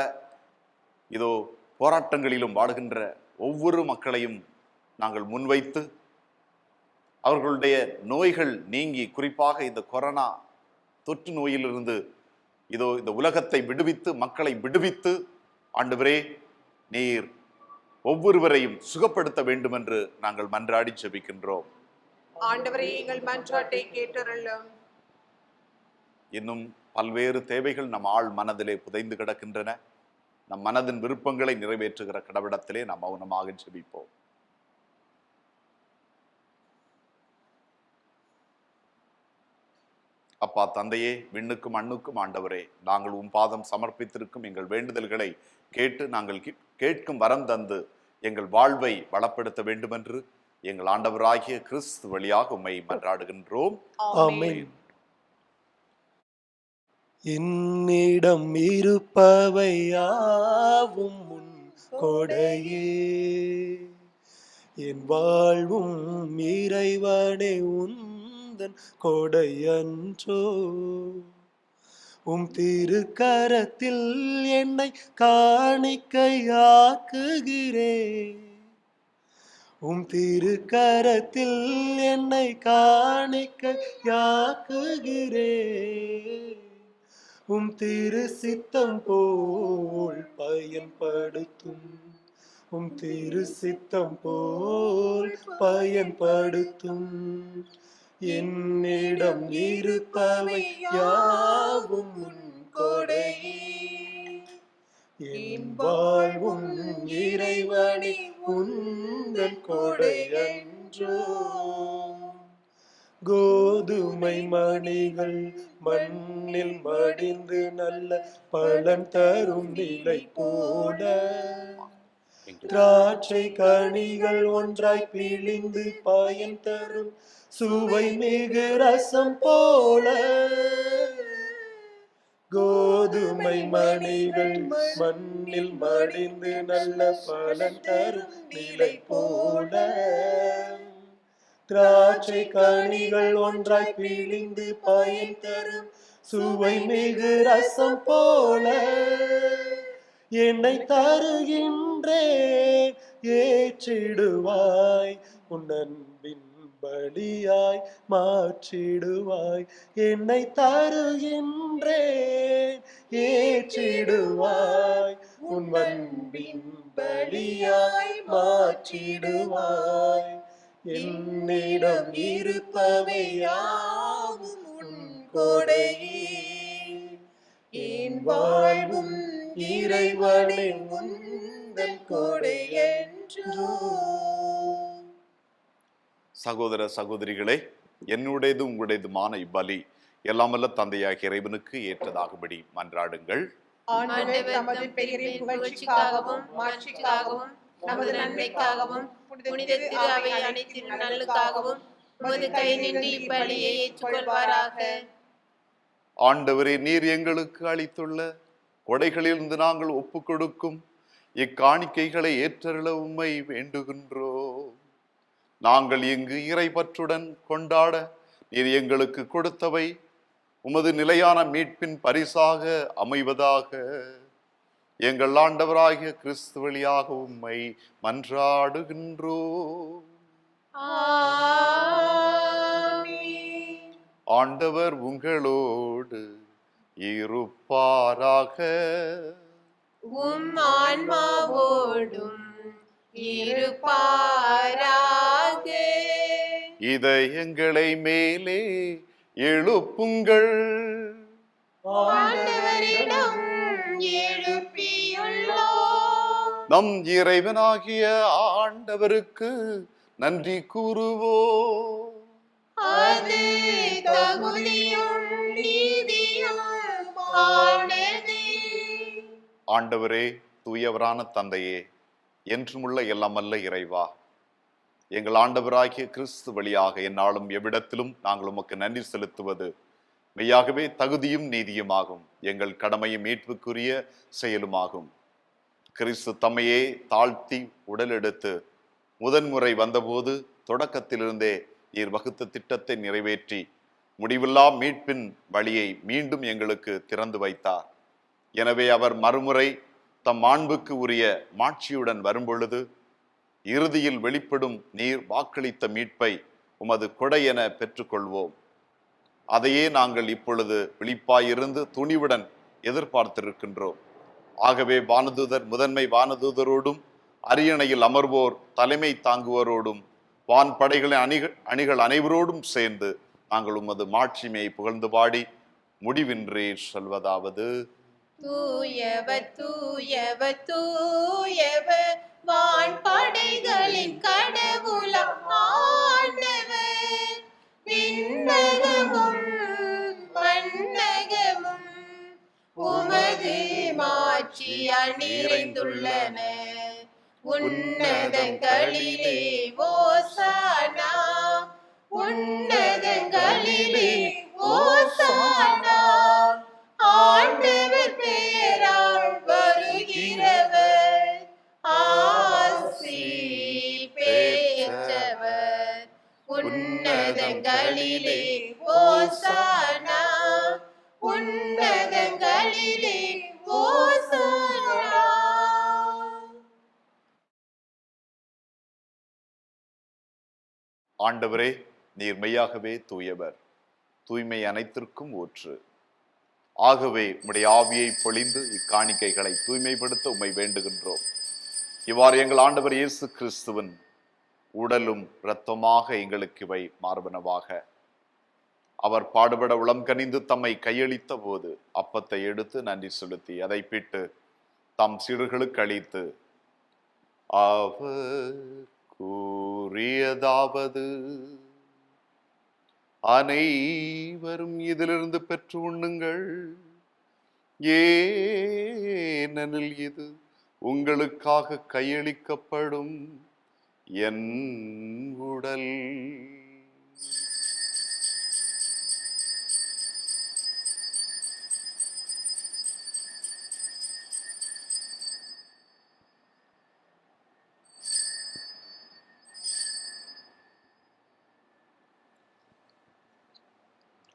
இதோ போராட்டங்களிலும் வாடுகின்ற ஒவ்வொரு மக்களையும் நாங்கள் முன்வைத்து அவர்களுடைய நோய்கள் நீங்கி, குறிப்பாக இந்த கொரோனா தொற்று நோயிலிருந்து இதோ இந்த உலகத்தை விடுவித்து மக்களை விடுவித்து ஆண்டவரே நீர் ஒவ்வொருவரையும் சுகப்படுத்த வேண்டும் என்று நாங்கள் மன்றாடி ஜெபிக்கின்றோம். ஆண்டவரே, எங்கள் மன்றாட்டை கேட்டருளும். இன்னும் பல்வேறு தேவைகள் நம் ஆழ் மனதிலே புதைந்து கிடக்கின்றன. நம் மனதின் விருப்பங்களை நிறைவேற்றுகிற கடவுளிடத்திலே நாம் மௌனமாக ஜெபிப்போம். அப்பா தந்தையே, விண்ணுக்கும் மண்ணுக்கும் ஆண்டவரே, நாங்கள் உம் பாதம் சமர்ப்பித்திருக்கும் எங்கள் வேண்டுதல்களை கேட்டு நாங்கள் கேட்கும் வரம் தந்து எங்கள் வாழ்வை வளப்படுத்த வேண்டும் என்று எங்கள் ஆண்டவராகிய கிறிஸ்து வழியாக உம்மை மன்றாடுகின்றோம். ஆமென். என்னிடம் இருப்பவையாவும் உன் கொடையே, என் வாழ்வும் இறைவனே உந்தன் கொடையன்றோ. உம் திருக்கரத்தில் என்னை காணிக்கையாக்குகிறேன், உம் திருக்கரத்தில் என்னை காணிக்கையாக்குகிறேன். உம் திரு சித்தம் போல் பயன்படுத்தும், உம் திரு சித்தம் போல் பயன்படுத்தும். என்னிடம் இருப்பவை யாவும் உன் கொடையே, என் வாழ்வும் இறைவனே உந்தன் கொடையன்றோ. கோதுமை மணிகள் மண்ணில் மடிந்து நல்ல பலன் தரும் நிலை போல, திராட்சை கனிகள் ஒன்றாய் பிழிந்து பயன் தரும் சுவை மிகு ரசம் போல. கோதுமை மணிகள் மண்ணில் மடிந்து நல்ல பலன் தரும் நிலை போல, திராட்சை கனிகள் ஒன்றாய் பிழிந்து பயன் தரும் சுவை மிகு ரசம் போல. என்னை தருகின்றேன் ஏற்றிடுவாய், உன் அன்பின் பலியாய் மாற்றிடுவாய். என்னை தருகின்றேன் ஏற்றிடுவாய், உன் அன்பின் பலியாய் மாற்றிடுவாய். என்னிடம் இருப்பவை யாவும் உன் கொடையே, என் வாழ்வும் இறைவனே உந்தன் கொடையன்றோ. சகோதர சகோதரிகளே, என்னுடையது உங்களுடையதுமான இப்பலி எல்லாமல்ல தந்தையாகிய இறைவனுக்கு ஏற்றதாகும்படி மன்றாடுங்கள். ஆண்டவர் தமது பெயரின் புகழ்ச்சிக்காகவும் மாட்சிக்காகவும் நமது நன்மைக்காகவும் புனித திரு அவை அனைத்தின் நலனுக்காகவும் உமது கை நின்று இப்பலியை ஏற்றுக்கொள்வாராக. ஆண்டவரே, நீர் எங்களுக்கு அளித்துள்ள கொடைகளிலிருந்து நாங்கள் ஒப்புக் கொடுக்கும் இக்காணிக்கைகளை ஏற்றருள உம்மை வேண்டுகின்றோம். நாங்கள் இங்கு இறைபற்றுடன் கொண்டாட நீர் எங்களுக்கு கொடுத்தவை உமது நிலையான மீட்பின் பரிசாக அமைவதாக. எங்கள் ஆண்டவராகிய கிறிஸ்து வழியாக உம்மை மன்றாடுகின்றோம். ஆண்டவர் உங்களோடு இருப்பாராக. உம் ஆன்மாவோடும் இருப்பாராக. இதயங்களை மேலே எழுப்புங்கள். ஆண்டவரிடம் எழுப்பியுள்ளோம். நம் இறைவனாகிய ஆண்டவருக்கு நன்றி கூறுவோம். அது தகுதியும் நீதியும் ஆனதே. ஆண்டவரே, தூயவரான தந்தையே, என்றுமுள்ள எல்லாமல்ல இறைவா, எங்கள் ஆண்டவராகிய கிறிஸ்து வழியாக எந்நாளும் எவ்விடத்திலும் நாங்கள் உமக்கு நன்றி செலுத்துவது மெய்யாகவே தகுதியும் நீதியுமாகும், எங்கள் கடமையும் மீட்புக்குரிய செயலுமாகும். கிறிஸ்து தம்மையே தாழ்த்தி உடலெடுத்து முதன்முறை வந்தபோது தொடக்கத்திலிருந்தே நீர் வகுத்த திட்டத்தை நிறைவேற்றி முடிவில்லா மீட்பின் வழியை மீண்டும் எங்களுக்கு திறந்து வைத்தார். எனவே அவர் மறுமுறை தம் மாண்புக்கு உரிய மாட்சியுடன் வரும்பொழுது இறுதியில் வெளிப்படும் நீர் வாக்களித்த மீட்பை உமது கொடை என பெற்றுக்கொள்வோம். அதையே நாங்கள் இப்பொழுது விழிப்பாயிருந்து துணிவுடன் எதிர்பார்த்திருக்கின்றோம். ஆகவே வானதூதர் முதன்மை வானதூதரோடும் அரியணையில் அமர்வோர் தலைமை தாங்குவோரோடும் வான் படைகளின் அணிகள் அனைவரோடும் சேர்ந்து நாங்கள் உமது மாட்சிமையை புகழ்ந்து பாடி முடிவின்றி சொல்வதாவது: தூயவர் தூயவர் தூயவர் வான் படைகளின் கடவுளாம் ஆண்டவர். விண்ணகமும் மண்ணகமும் உமது மாட்சியால் நிறைந்துள்ளன. உன்னதங்களிலே ஓசானா, உன்னதங்களிலே ஓசானா. ஆண்டவர் பேரால் வருகிறவர் ஆசி பெற்றவர். உன்னதங்களிலே ஓசானா, உன்னதங்களிலே ஓசானா. ஆண்டவரே, நீர் மெய்யாகவே தூயவர், தூய்மை அனைத்திற்கும் ஊற்று. ஆகவே உம்முடைய ஆவியை பொழிந்து இக்காணிக்கைகளை தூய்மைப்படுத்த உம்மை வேண்டுகின்றோம். இவ்வாறு எங்கள் ஆண்டவர் இயேசு கிறிஸ்துவின் உடலும் இரத்தமாக எங்களுக்கு இவை மார்பனவாக. அவர் பாடுபட உளம் கனிந்து தம்மை கையளித்த போது அப்பத்தை எடுத்து நன்றி செலுத்தி அதை பிட்டு தம் சீடர்களுக்கு அளித்து அவர் கூறியதாவது, அனைவரும் இதிலிருந்து பெற்று உண்ணுங்கள், ஏனெனில் இது உங்களுக்காக கையளிக்கப்படும் என் உடல்.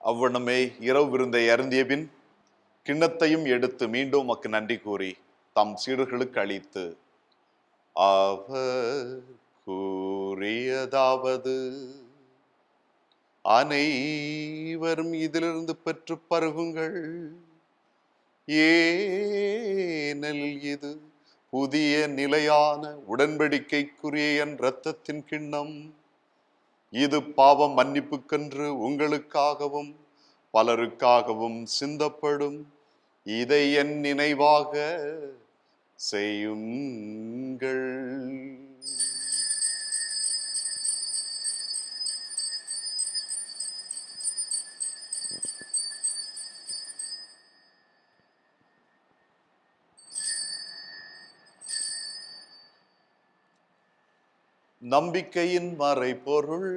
அவ்வண்ணமே இரவு விருந்தை அருந்திய பின் கிண்ணத்தையும் எடுத்து மீண்டும் உமக்கு நன்றி கூறி தம் சீடர்களுக்கு அளித்து அவர் கூறியதாவது, அனைவரும் இதிலிருந்து பெற்று பருகுங்கள், ஏனெனில் இது புதிய நிலையான உடன்படிக்கைக்குரிய என் இரத்தத்தின் கிண்ணம். இது பாவம் மன்னிப்புக்கென்று உங்களுக்காகவும் பலருக்காகவும் சிந்தப்படும். இதை என் நினைவாக செய்யுங்கள். நம்பிக்கையின் மறைபொருள்.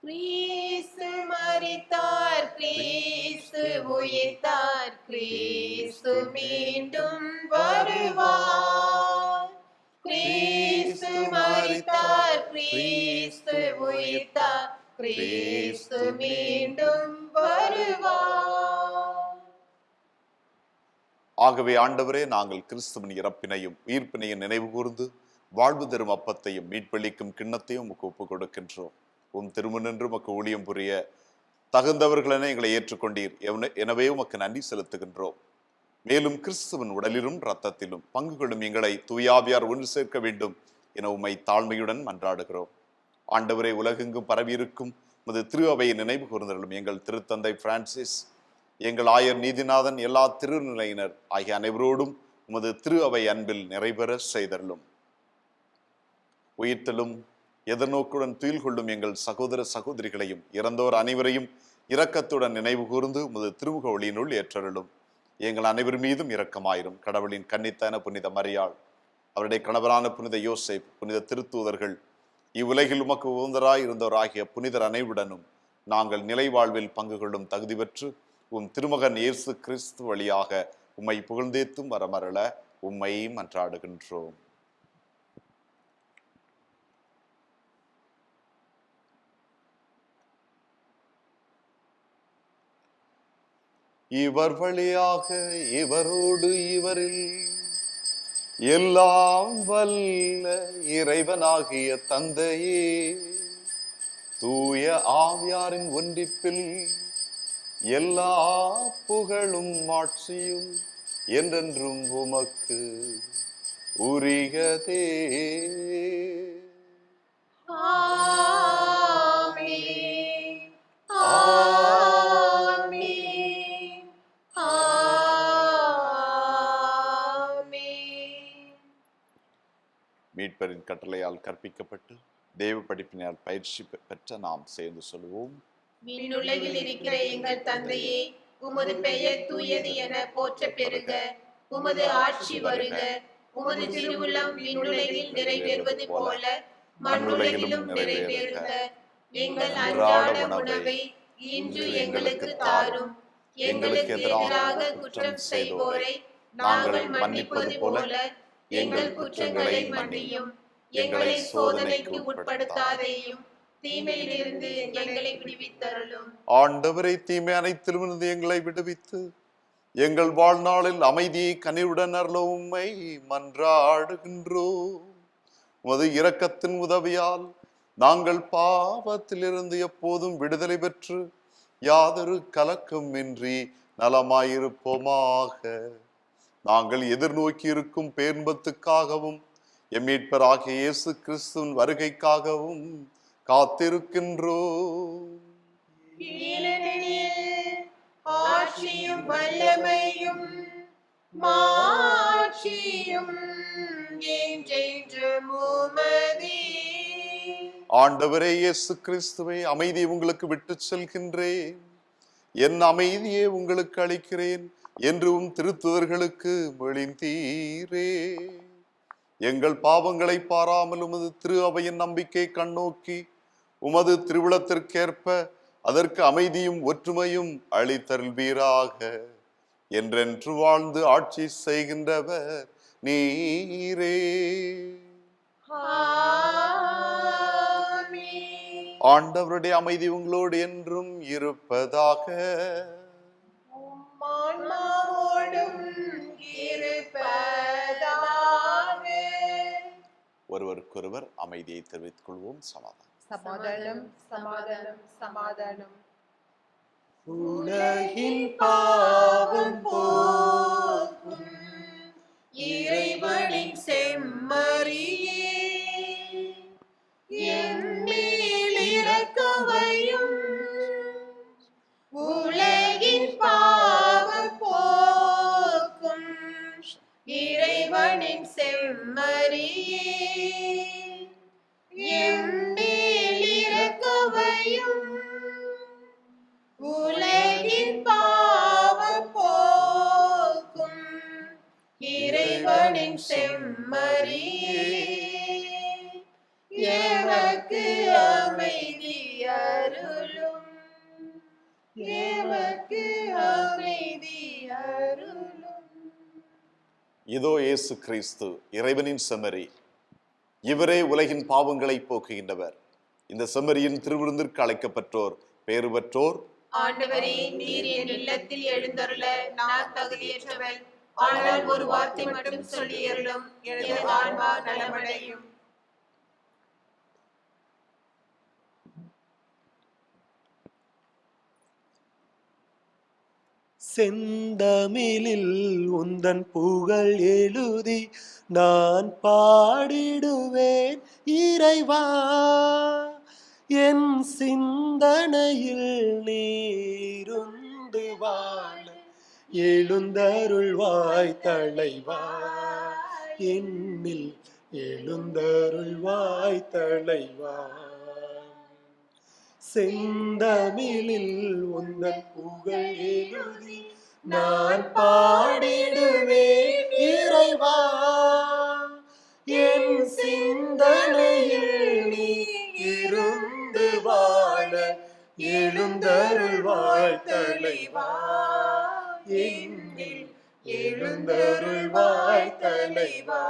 கிறிஸ்து மரித்தார், கிறிஸ்து உயிர்த்தார், கிறிஸ்து மீண்டும் வருவார். கிறிஸ்து மரித்தார், கிறிஸ்து உயிர்த்தார், கிறிஸ்து மீண்டும் வருவார். ஆகவே ஆண்டவரே, நாங்கள் கிறிஸ்துவின் இறப்பினையும் உயிர்ப்பினையும் நினைவு கூர்ந்து வாழ்வு தரும் அப்பத்தையும் மீட்பளிக்கும் கிண்ணத்தையும் உமக்கு ஒப்புக் கொடுக்கின்றோம். உம் திருமுனின்று உமக்கு ஊழியம் புரிய தகுந்தவர்களென எங்களை ஏற்றுக்கொண்டீர். எனவே உமக்கு நன்றி செலுத்துகின்றோம். மேலும் கிறிஸ்துவின் உடலிலும் இரத்தத்திலும் பங்கு கொள்ளும் எங்களை தூயாவியார் ஒன்று சேர்க்க வேண்டும் என உம்மை தாழ்மையுடன் மன்றாடுகிறோம். ஆண்டவரே, உலகெங்கும் பரவியிருக்கும் உமது திரு அவையை நினைவு கூர்ந்தருளும். எங்கள் திருத்தந்தை பிரான்சிஸ், எங்கள் ஆயர் நீதிநாதன், எல்லா திருநிலையினர் ஆகிய அனைவரோடும் உமது திரு அவை அன்பில் நிறைவேற செய்தருளும். உயிர்த்தலும் எதிர்நோக்குடன் துயில் கொள்ளும் எங்கள் சகோதர சகோதரிகளையும் இறந்தோர் அனைவரையும் இரக்கத்துடன் நினைவு கூர்ந்து உமது திருமுக ஒளியினுள் ஏற்றருளும். எங்கள் அனைவர் மீதும் இரக்கமாயிரும். கடவுளின் கன்னித்தான புனித மரியாள், அவருடைய கணவரான புனித யோசேப், புனித திருத்தூதர்கள், இவ்வுலகில் உமக்கு உகந்தராய் இருந்தோர் ஆகிய புனிதர் அனைவருடனும் நாங்கள் நிலை வாழ்வில் பங்கு கொள்ளும் தகுதி பெற்று உம் திருமகன் இயேசு கிறிஸ்து வழியாக உம்மை புகழ்ந்தேத்தும் வரமரள உம்மை மன்றாடுகின்றோம். இவர் வழியாக இவரோடு இவரில் எல்லாம் வல்ல இறைவனாகிய தந்தையே, தூய ஆவியாரின் ஒன்றிப்பில் எல்லா புகழும் ஆட்சியும் என்றென்றும் உமக்கு உரியதே. மீட்பரின் கட்டளையால் கற்பிக்கப்பட்டு தேவ படிப்பினால் பயிற்சி பெற்ற நாம் சேர்ந்து சொல்லுவோம். விண்ணுலகில் இருக்கிற எங்கள் தந்தையே, உமது பெயர் தூயது என போற்ற பெறுக. உமது ஆட்சி வருக. உமது திருவுளம் விண்ணுலகில் நிறைவேறுவது போல மண்ணுலகிலும் நிறைவேறுக. எங்கள் அன்றாட உணவை இன்று எங்களுக்கு தாரும். எங்களுக்கு எதிராக குற்றம் செய்வோரை நாங்கள் மன்னிப்பது போல எங்கள் குற்றங்களை மன்னியும். எங்களை சோதனைக்கு உட்படுத்தாதேயும், தீமையிலிருந்து எங்களை விடுவித்தருளும். ஆண்டவரை, தீமை அனைத்திலிருந்து எங்களை விடுவித்து எங்கள் வாழ்நாளில் அமைதியை கனிவுடன் அருள உம்மை மன்றாடுகின்றோம். உமது இரக்கத்தின் உதவியால் நாங்கள் பாவத்திலிருந்து எப்போதும் விடுதலை பெற்று யாதொரு கலக்கம் இன்றி நலமாயிருப்போமாக. நாங்கள் எதிர்நோக்கி இருக்கும் பேர்பத்துக்காகவும் எம் மீட்பராகிய இயேசு கிறிஸ்துவின் வருகைக்காகவும் காத்திருக்கின்றோம். ஆட்சியும் வல்லமையும் மாட்சியும் ஆட்சியும் என்றென்றும் உமதே. ஆண்டவரே இயேசு கிறிஸ்துவே, அமைதி உங்களுக்கு விட்டு செல்கின்றேன், என் அமைதியே உங்களுக்கு அளிக்கிறேன் என்றும் திருத்துதர்களுக்கு மொழிந்தீரே. எங்கள் பாவங்களை பாராமல் உமது திரு அவையின் நம்பிக்கை கண்ணோக்கி உமது திருவிழத்திற்கேற்ப அதற்கு அமைதியும் ஒற்றுமையும் அளித்தருள்வீராக. என்றென்று வாழ்ந்து ஆட்சி செய்கின்றவர் நீரே. ஆண்டவருடைய அமைதி உங்களோடு என்றும் இருப்பதாக. ஆன்மாவோடும் இருப்பதாக. ஒருவருக்கொருவர் அமைதியை தெரிவித்துக் கொள்வோம். சமாதானம். சமாதானம், சமாதானம், சமாதானம். உலகின் பாவம் போக்கும் இறைவனின் செம்மறியே, எம்மேல் இரக்கவையும். உலகின் பாவம் போக்கும் இறைவனின் செம்மறியே, எம்மேல் இரக்கவையும். உலகின் பாவம் போக்கும் இறைவனின் செம்மறியே, எமக்கு அமைதி அருளும், எமக்கு அமைதி அருளும். இதோ இயேசு கிறிஸ்து, இறைவனின் செம்மறி. இவரே உலகின் பாவங்களை போக்குகின்றவர். இந்த செம்மறியின் திருவிருந்திற்கு அழைக்கப்பட்டோர் பேறு பெற்றோர். ஆண்டவரே, நீர் என் இல்லத்தில் எழுந்தருள நான் தகுதியற்றவள். ஆனால் ஒரு வார்த்தை மட்டும் சொல்லி அருளும், எனது ஆன்மா நலமடையும். செந்தமிழில் உந்தன் புகழ் எழுதி நான் பாடிடுவேன் இறைவா. என் சிந்தனையில் நீருந்து வாழ எழுந்தருள்வாய் தலைவா. என்னில் எழுந்தருள்வாய் தலைவா. செந்தமிழில் உந்தன் புகழ் எழுதி நான் பாடிடுவேன் இறைவா. என் சிந்தனையில் நீ இருந்து வாழ எழுந்தருள்வாய் தலைவா. என்னில் எழுந்தருள்வாய் தலைவா.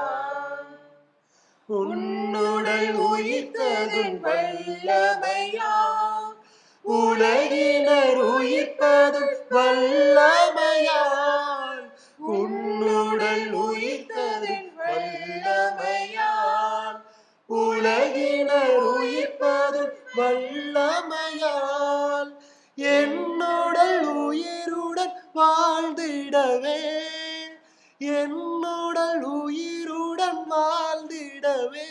உன்னுடல் உயிர்த்ததும் வல்லமையா, உலகினர் உயிர்ப்பதும் வல்லமையால். உன்னுடல் உயிர்த்ததும் வல்லமையால், உலகினர் உயிர்ப்பதும் வல்லமையால். என்னுடல் உயிருடன் வாழ்ந்திடவே, என்னுடல் உயிருடன் வாழ்ந்திடவே,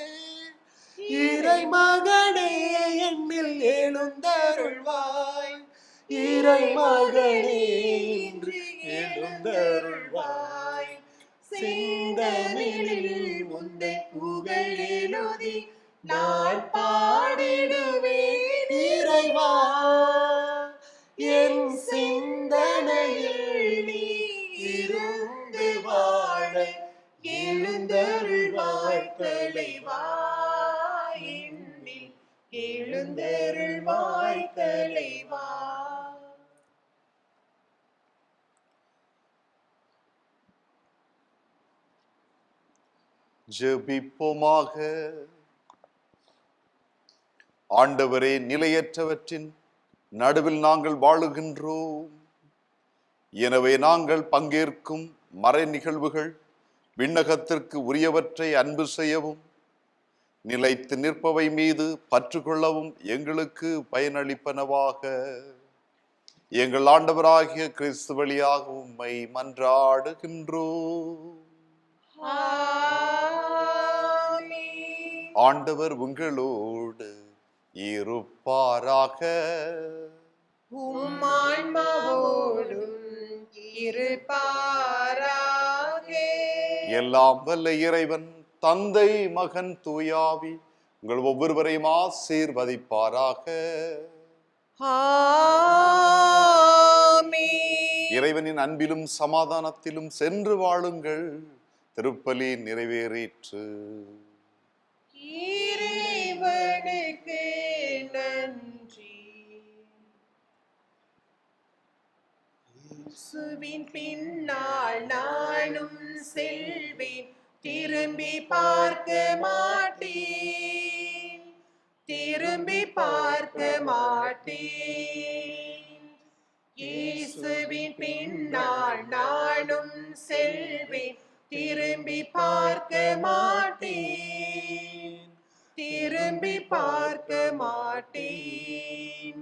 இறைமகனே என்னில் எழுந்தருள்வாய். இறைமகனே இன்று எழுந்தருள்வாய். செந்தமிழில் உன்னை புகழ் எழுதி நான் பாடிடுவேன் இறைவா. என் சிந்தனையில் நீ இருந்து வாழ எழுந்தருள்வாய் தலைவா. என்னில் எழுந்தருள்வாய் தலைவா. ஜெபிப்போமாக. ஆண்டவரே, நிலையற்றவற்றின் நடுவில் நாங்கள் வாழுகின்றோம். எனவே நாங்கள் பங்கேற்கும் மறை நிகழ்வுகள் விண்ணகத்திற்கு உரியவற்றை அன்பு செய்யவும், நிலைத்து நிற்பவை மீது பற்று கொள்ளவும் எங்களுக்கு பயனளிப்பனவாக. எங்கள் ஆண்டவராகிய கிறிஸ்து வழியாக உம்மை மன்றாடுகின்றோம். ஆண்டவர் உங்களோடு இருப்பாராக. உம் ஆன்மாவோடும் இருப்பாராக. எல்லாம் வல்ல இறைவன் தந்தை மகன் தூயாவி உங்கள் ஒவ்வொருவரையும் ஆசீர்வதிப்பாராக. ஆமென். இறைவனின் அன்பிலும் சமாதானத்திலும் சென்று வாழுங்கள். திருப்பலி நிறைவேறிற்று. இறைவனுக்கு நன்றி. இயேசுவின் பின்னால் நானும் செல்வேன், திரும்பி பார்க்க மாட்டேன், திரும்பி பார்க்க மாட்டேன். இயேசுவின் பின்னால் நானும் செல்வேன், திரும்பி பார்க்க மாட்டேன், திரும்பி பார்க்க மாட்டேன்.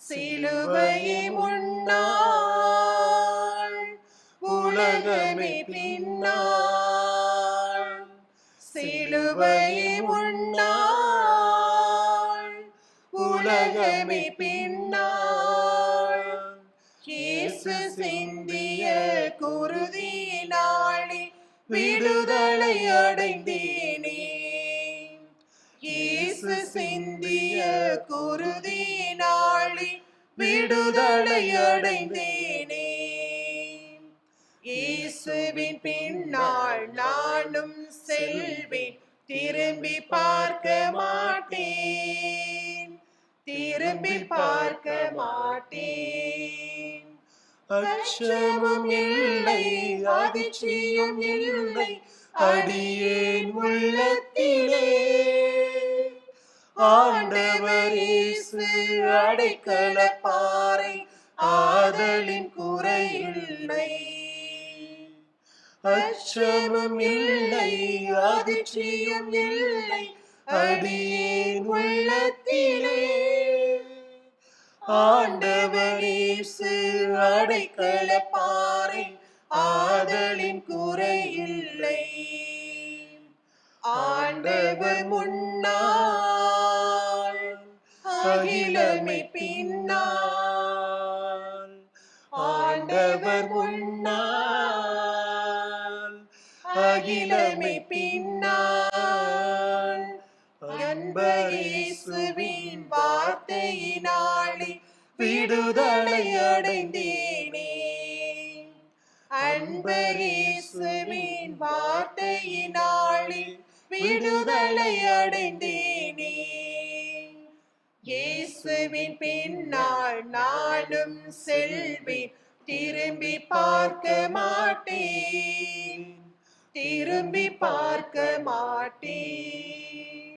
சிலுவையை முன்னால், உலகமே பின்னால், சிலுவையை முன்னால், உலகமே பின்னால். இயேசு சிந்திய குருதியினாலே விடுதலை அடைந்தேனே, இயேசு சிந்திய குருதியினாலே விடுதலை அடைந்தேனே. இயேசுவின் பின்னால் நானும் செல்வேன், திரும்பி பார்க்க மாட்டேன், திரும்பி பார்க்க மாட்டேன். அச்சமும் இல்லை, அதிர்ச்சியும் இல்லை, அடியேன் உள்ளத்திலே. ஆண்டவர் இயேசு அடைக்கலப்பாறை, ஆதலின் குறையில்லை. அச்சமும் இல்லை, அதிர்ச்சியும் இல்லை, அடியேன் உள்ளத்திலே. ஆண்டவர் இயேசு அடைக்கலப்பாறை, ஆதலின் குறையில்லை. ஆண்டவர் முன்னால், அகிலமே பின்னால். ஆண்டவர் முன்னால், அகிலமே பின்னால். அன்பர் இயேசுவின் வார்த்தையினாலே விடுதலை அடைந்தேனே, அன்பர் இயேசுவின் வார்த்தையினாலே விடுதலை அடைந்தேனே. இயேசுவின் பின்னால் நானும் செல்வேன், திரும்பி பார்க்க மாட்டேன், திரும்பி பார்க்க மாட்டேன்.